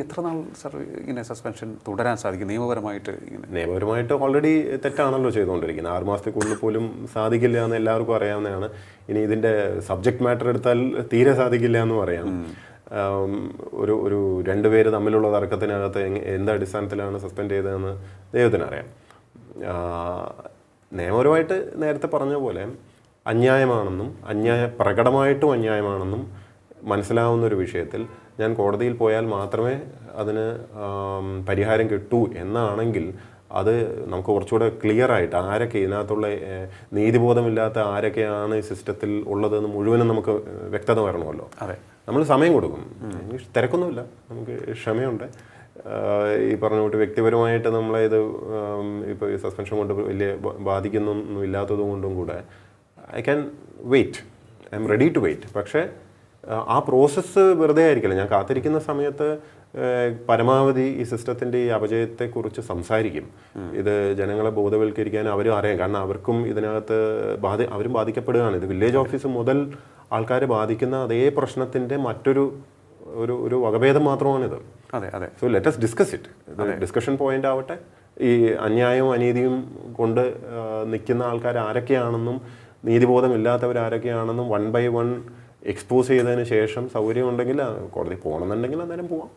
എത്ര നാൾ സർ ഇങ്ങനെ സസ്പെൻഷൻ തുടരാൻ സാധിക്കും നിയമപരമായിട്ട്? നിയമപരമായിട്ട് ഓൾറെഡി തെറ്റാണല്ലോ ചെയ്തുകൊണ്ടിരിക്കുന്നത്. 6 മാസത്തേക്കുള്ളിൽ പോലും സാധിക്കില്ല എന്ന് എല്ലാവർക്കും അറിയാവുന്നതാണ്. ഇനി ഇതിൻ്റെ സബ്ജക്റ്റ് മാറ്റർ എടുത്താൽ തീരെ സാധിക്കില്ല എന്നും അറിയാം. ഒരു രണ്ടുപേര് തമ്മിലുള്ള തർക്കത്തിനകത്ത് എന്ത് അടിസ്ഥാനത്തിലാണ് സസ്പെൻഡ് ചെയ്തതെന്ന് ദൈവത്തിനറിയാം. നിയമപരമായിട്ട് നേരത്തെ പറഞ്ഞ പോലെ അന്യായമാണെന്നും പ്രകടമായിട്ടും അന്യായമാണെന്നും മനസ്സിലാവുന്ന ഒരു വിഷയത്തിൽ ഞാൻ കോടതിയിൽ പോയാൽ മാത്രമേ അതിന് പരിഹാരം കിട്ടൂ എന്നാണെങ്കിൽ അത് നമുക്ക് കുറച്ചുകൂടെ ക്ലിയർ ആയിട്ട് ആരൊക്കെ ഇതിനകത്തുള്ള നീതിബോധമില്ലാത്ത ആരൊക്കെയാണ് ഈ സിസ്റ്റത്തിൽ ഉള്ളതെന്ന് മുഴുവനും നമുക്ക് വ്യക്തത വരണമല്ലോ. അതെ, നമ്മൾ സമയം കൊടുക്കും. എനിക്ക് തിരക്കൊന്നുമില്ല, നമുക്ക് ക്ഷമയുണ്ട്. ഈ പറഞ്ഞ കൂട്ട് വ്യക്തിപരമായിട്ട് നമ്മളെ ഇത് ഇപ്പോൾ ഈ സസ്പെൻഷൻ കൊണ്ട് വലിയ ബാധിക്കുന്നൊന്നും ഇല്ലാത്തത് കൊണ്ടും കൂടെ I can wait, I am ready to wait. പക്ഷേ ആ പ്രോസസ്സ് വെറുതെ ആയിരിക്കില്ല. ഞാൻ കാത്തിരിക്കുന്ന സമയത്ത് പരമാവധി ഈ സിസ്റ്റത്തിൻ്റെ ഈ അപജയത്തെക്കുറിച്ച് സംസാരിക്കും. ഇത് ജനങ്ങളെ ബോധവൽക്കരിക്കാൻ അവരും അറിയാം. കാരണം അവർക്കും ഇതിനകത്ത് അവരും ബാധിക്കപ്പെടുകയാണ്. ഇത് വില്ലേജ് ഓഫീസ് മുതൽ ആൾക്കാരെ ബാധിക്കുന്ന അതേ പ്രശ്നത്തിൻ്റെ മറ്റൊരു ഒരു വകഭേദം മാത്രമാണിത്. അതെ അതെ. So let us discuss it. ഇത് ഡിസ്കഷൻ പോയിന്റ് ആവട്ടെ. ഈ അന്യായവും അനീതിയും കൊണ്ട് നിൽക്കുന്ന ആൾക്കാർ ആരൊക്കെയാണെന്നും നീതിബോധമില്ലാത്തവർ ആരൊക്കെയാണെന്നും 1 by 1 എക്സ്പോസ് ചെയ്തതിന് ശേഷം സൗകര്യമുണ്ടെങ്കിൽ കോടതി പോകണമെന്നുണ്ടെങ്കിൽ അന്നേരം പോവാം.